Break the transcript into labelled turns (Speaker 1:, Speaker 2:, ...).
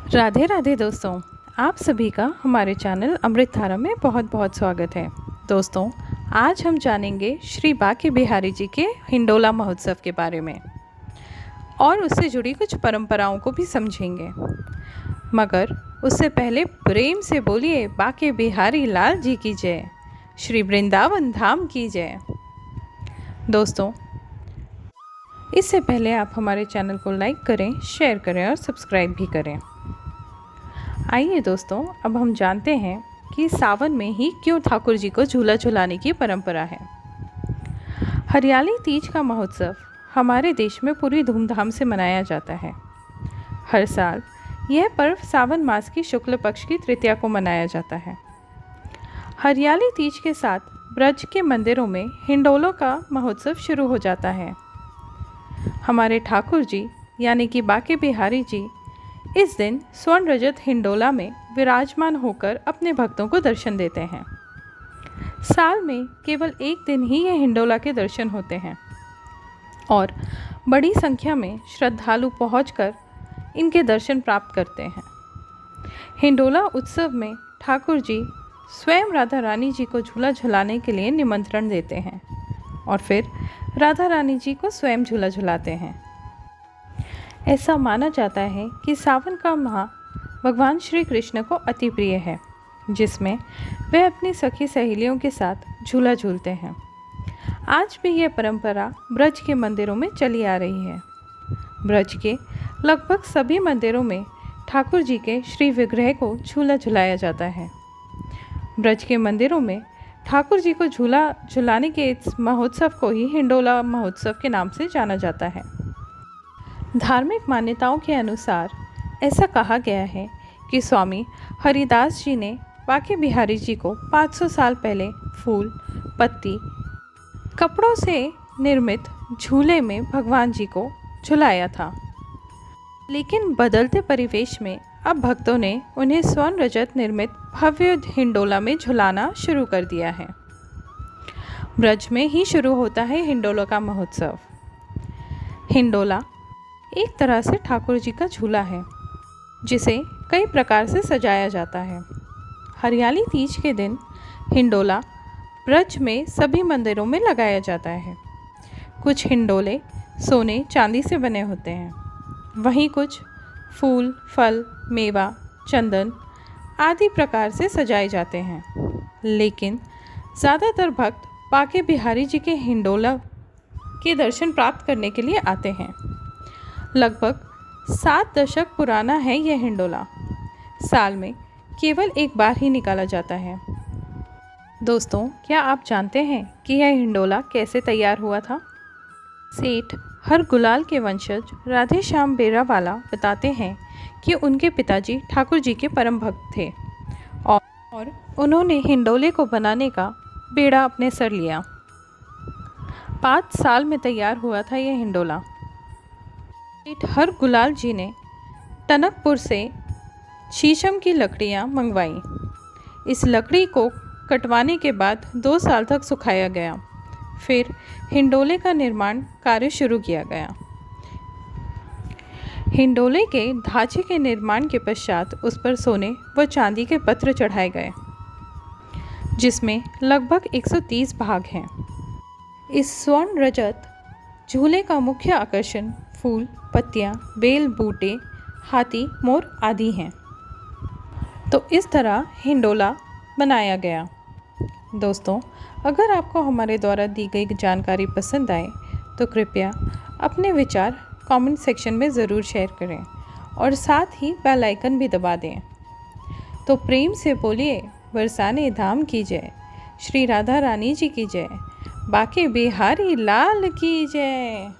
Speaker 1: राधे राधे दोस्तों, आप सभी का हमारे चैनल अमृत धारा में बहुत बहुत स्वागत है। दोस्तों, आज हम जानेंगे श्री बांके बिहारी जी के हिंडोला महोत्सव के बारे में और उससे जुड़ी कुछ परंपराओं को भी समझेंगे। मगर उससे पहले प्रेम से बोलिए बांके बिहारी लाल जी की जय, श्री वृंदावन धाम की जय। दोस्तों, इससे पहले आप हमारे चैनल को लाइक करें, शेयर करें और सब्सक्राइब भी करें। आइए दोस्तों, अब हम जानते हैं कि सावन में ही क्यों ठाकुर जी को झूला झुलाने की परंपरा है। हरियाली तीज का महोत्सव हमारे देश में पूरी धूमधाम से मनाया जाता है। हर साल यह पर्व सावन मास की शुक्ल पक्ष की तृतीया को मनाया जाता है। हरियाली तीज के साथ ब्रज के मंदिरों में हिंडोलों का महोत्सव शुरू हो जाता है। हमारे ठाकुर जी यानी कि बांके बिहारी जी इस दिन स्वर्ण रजत हिंडोला में विराजमान होकर अपने भक्तों को दर्शन देते हैं। साल में केवल एक दिन ही ये हिंडोला के दर्शन होते हैं और बड़ी संख्या में श्रद्धालु पहुंचकर इनके दर्शन प्राप्त करते हैं। हिंडोला उत्सव में ठाकुर जी स्वयं राधा रानी जी को झूला झुलाने के लिए निमंत्रण देते हैं और फिर राधा रानी जी को स्वयं झूला झुलाते हैं। ऐसा माना जाता है कि सावन का माह भगवान श्री कृष्ण को अति प्रिय है, जिसमें वे अपनी सखी सहेलियों के साथ झूला झूलते हैं। आज भी यह परंपरा ब्रज के मंदिरों में चली आ रही है। ब्रज के लगभग सभी मंदिरों में ठाकुर जी के श्री विग्रह को झूला झुलाया जाता है। ब्रज के मंदिरों में ठाकुर जी को झूला झुलाने के इस महोत्सव को ही हिंडोला महोत्सव के नाम से जाना जाता है। धार्मिक मान्यताओं के अनुसार ऐसा कहा गया है कि स्वामी हरिदास जी ने बांके बिहारी जी को 500 साल पहले फूल, पत्ती, कपड़ों से निर्मित झूले में भगवान जी को झुलाया था। लेकिन बदलते परिवेश में अब भक्तों ने उन्हें स्वर्ण रजत निर्मित भव्य हिंडोला में झुलाना शुरू कर दिया है। ब्रज में ही शुरू होता है हिंडोला का महोत्सव। हिंडोला एक तरह से ठाकुर जी का झूला है, जिसे कई प्रकार से सजाया जाता है। हरियाली तीज के दिन हिंडोला ब्रज में सभी मंदिरों में लगाया जाता है। कुछ हिंडोले सोने चांदी से बने होते हैं, वहीं कुछ फूल, फल, मेवा, चंदन आदि प्रकार से सजाए जाते हैं। लेकिन ज़्यादातर भक्त बांके बिहारी जी के हिंडोला के दर्शन प्राप्त करने के लिए आते हैं। लगभग 7 दशक पुराना है यह हिंडोला। साल में केवल एक बार ही निकाला जाता है। दोस्तों, क्या आप जानते हैं कि यह हिंडोला कैसे तैयार हुआ था? सेठ हर गुलाल के वंशज राधे श्याम बेरावाला बताते हैं कि उनके पिताजी ठाकुर जी के परम भक्त थे और उन्होंने हिंडोले को बनाने का बेड़ा अपने सर लिया। 5 साल में तैयार हुआ था यह हिंडोला। हर गुलाल जी ने टनकपुर से शीशम की लकड़ियाँ मंगवाई। इस लकड़ी को कटवाने के बाद 2 साल तक सुखाया गया। फिर हिंडोले का निर्माण कार्य शुरू किया गया। हिंडोले के ढांचे के निर्माण के पश्चात उस पर सोने व चांदी के पत्र चढ़ाए गए, जिसमें लगभग 130 भाग हैं। इस स्वर्ण रजत झूले का मुख्य आकर्षण फूल, पत्तियां, बेल, बूटे, हाथी, मोर आदि हैं। तो इस तरह हिंडोला बनाया गया। दोस्तों, अगर आपको हमारे द्वारा दी गई जानकारी पसंद आए तो कृपया अपने विचार कमेंट सेक्शन में ज़रूर शेयर करें और साथ ही बेल आइकन भी दबा दें। तो प्रेम से बोलिए बरसाने धाम की जय, श्री राधा रानी जी की जय, बांके बिहारी लाल की जय।